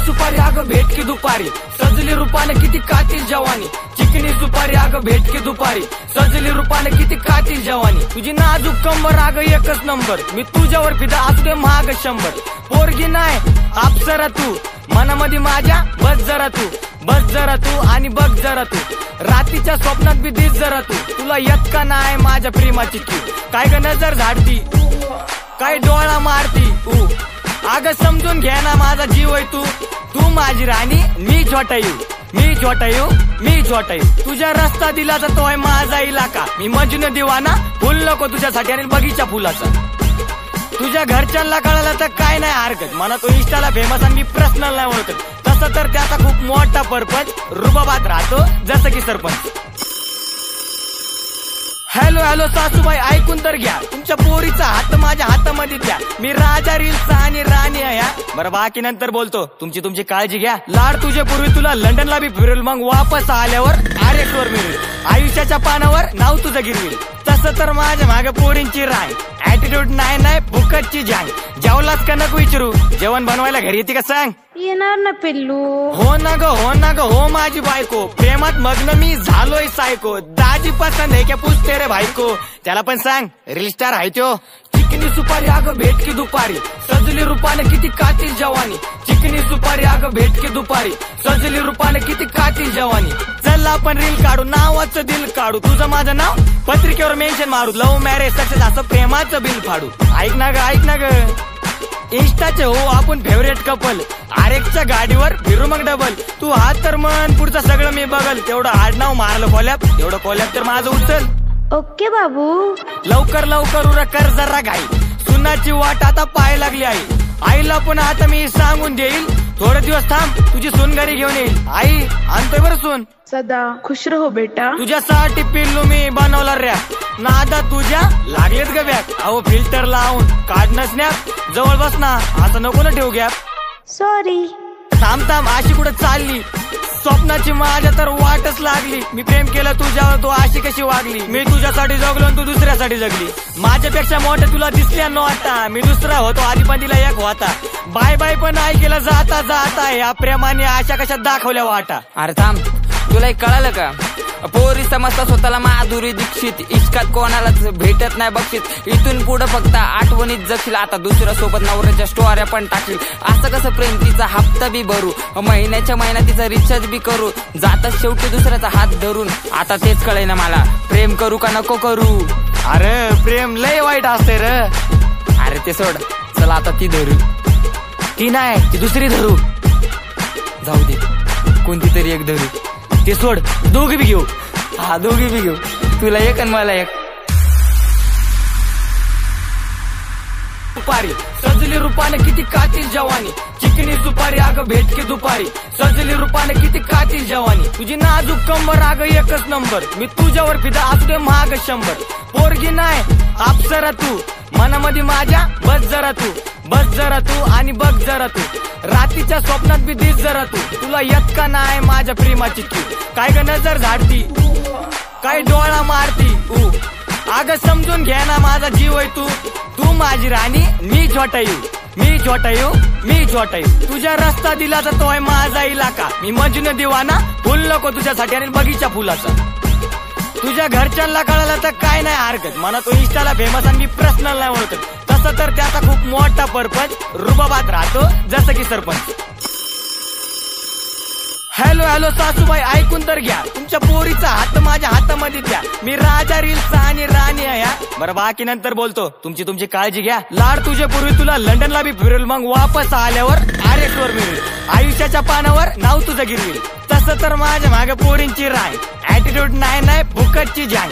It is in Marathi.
सुपारी अगं भेट की दुपारी, सजली रूपाने किती कातील जवानी. चिकनी सुपारी अगं भेट की दुपारी, सजली रूपाने किती कातील जवानी. तुझी नाजूक कंबर अगं एकच नंबर, मी तुझ्यावर फिदा असू दे महाग 100. पोरगी नाही अप्सरा तू, मनामध्ये माझ्या बस जरा तू, बस जरा तू आणि बघ जरा तू. रात्रीच्या स्वप्नात बी दिस जरा तू, तुला येत का नाही माझ्या प्रेमाची की. काय ग नजर झाडती, काय डोळा मारती अगं समजून घे ना माझा जीव आहे तू. तू माझी राणी मी छोटायू, मी छोटायू, मी छोटायू. तुझ्या रस्ता दिला तर तो आहे माझा इलाका, मी मजनू दिवाना. फुल नको तुझ्यासाठी आणि बगीचा फुलाचा. तुझ्या घरच्यांना कळालं तर काय नाही हरकत, मला तो इंस्टाला फेमस आणि मी पर्सनल नाही ओळखत. तसं तर त्याचा खूप मोठा पर्पज रुबाबात राहतो जसं की सरपंच. हॅलो हॅलो सासूबाई ऐकून तर घ्या, तुमच्या पोरीचा हात माझ्या हातामध्ये द्या. मी राजा रील्सचा आणि राणी आहे. बरं बाकी नंतर बोलतो, तुमची काळजी घ्या. लाड तुझे पूर्वी तुला लंडनला बी फिरेल, मग वापस आल्यावर आरेक्सवर मिळेल. आयुष्याच्या पानावर नाव तुझं गिरवेल. तसं तर माझ्या मागे पोरींची राय, ऍटिट्यूड नाही भुकटची जांग. जेवलाच का नको विचारू, जेवण बनवायला घरी येते का सांग. येणार ना पिल्लू. हो ना ग हो माझी बायको, प्रेमात मग्न मी झालोय सायको. दाजी पसंद आहे क्या पूछते रे भाईको, त्याला पण सांग रील स्टार आहे त्यो. चिकनी सुपारी अगं भेट की दुपारी, सजली रूपाने किती कातील जवानी. चिकनी सुपारी अगं भेट की दुपारी, सजली रूपाने किती कातील जवानी. चल आपण रील काढू, नावाचं दिल काढू, तुझं माझं नाव पत्रिकेवर मेन्शन मारू. लव्ह मॅरेज सक्सेस असं प्रेमाचं बिल फाडू. ऐक ना ग इंस्टाचे हो आपण फेवरेट कपल. आरेकच्या गाडीवर फिरू मग डबल. तू हात तर मन पुढचं सगळं मी बघल. तेवढं आडनाव मारलं कोल्याप, एवढं कोल्याप तर माझं उचल. ओके बाबू. लवकर कर जरा घाई, सुनाची वाट आता पाय लागली आई. आईला पण आता मी सांगून देईल, थोडे दिवस थांब तुझी सून घरी घेऊन येईल. आई आणतोय बरं सून. सदा खुश रहो बेटा. तुझ्यासाठी पिल्लू मी बनवला रे नादा, तुझ्या लागलेत ग बॅग. अहो फिल्टर लावून काढणं स्नॅप, जवळ बस ना असं नको ना ठेवू गॅप. सॉरी. थांब अशी कुठं चालली, स्वप्नाची माझ्या तर वाटच लागली. मी प्रेम केलं तुझ्यावर, तू अशी कशी वागली. मी तुझ्यासाठी जगलो तू दुसऱ्यासाठी जगली. माझ्यापेक्षा मोठे तुला दिसल्या नव्हता, मी दुसरा होतो आधी पण तिला एक होता. बाय बाय पण ऐकलं जाता या प्रेमाने आशा कशा दाखवल्या वाटा. अरे थांब, तुला एक कळालं का, पोरी समजता स्वतःला माधुरी दीक्षित. इश्कात कोणालाच भेटत नाही बक्षीस. इथून पुढे फक्त आठवणीत जगशील, आता दुसऱ्या सोबत नवऱ्याच्या स्टोऱ्या पण टाकशील. असं कसं प्रेम, तिचा हप्ता बी भरू, महिन्याच्या महिना तिचा रिचार्ज बी करू, जातच शेवटी दुसऱ्याचा हात धरून. आता तेच कळेल ना मला, प्रेम करू का नको करू. अरे प्रेम लय वाईट असते रे. अरे ते सोड, चला आता ती धरू. ती नाही ती दुसरी धरू. जाऊ दे, कोणती तरी एक धरू. ते सोड, दोघी बी घेऊ. हा दोघी बी घेऊ, तुला एक आणि मला एक. सुपारी सजली रूपाने किती कातील जवानी. चिकनी सुपारी अगं भेट की दुपारी, सजली रूपाने किती कातील जवानी. तुझी नाजूक कंबर अगं एकच नंबर, मी तुझ्यावर फिदा असू दे महाग 100. पोरगी नाही अप्सरा तू, मनामध्ये माझ्या बस जरा तू, बस जरा तू आणि बघ जरा तू. रात्रीच्या स्वप्नात बी दिस जरा तू, तुला येत का नाही माझ्या प्रेमाची की. काय ग नजर झाडती, काय डोळा मारती अगं समजून घे ना माझा जीव आहे तू. तू माझी राणी मी छोटायू, मी छोटायू, मी छोटायू. तुझ्या रस्ता दिला तर तो आहे माझा इलाका, मी मजनू दिवाना. फुल नको तुझ्यासाठी आणि बगीचा फुलाचा. तुझ्या घरच्यांना कळालं तर काय नाही हरकत, मला तो इंस्टाला फेमस आणि मी पर्सनल नाही ओळखत. तसं तर त्याचा खूप मोठा पर्पज रुबाबात राहतो जसं की सरपंच. हॅलो सासूबाई ऐकून तर घ्या, तुमच्या पोरीचा हात माझ्या हातामध्ये द्या. मी राजा रील्सचा आणि राणी आहे. बरं बाकी नंतर बोलतो, तुमची काळजी घ्या. लाड तुझे पूर्वी तुला लंडनला बी फिरेल, मग वापस आल्यावर आरेक्सवर मिळेल. आयुष्याच्या पानावर नाव तुझं गिरवेल. तसं तर माझ्या मागे पोरींची राय, ऍटिट्यूड नाही भुकटची जांग.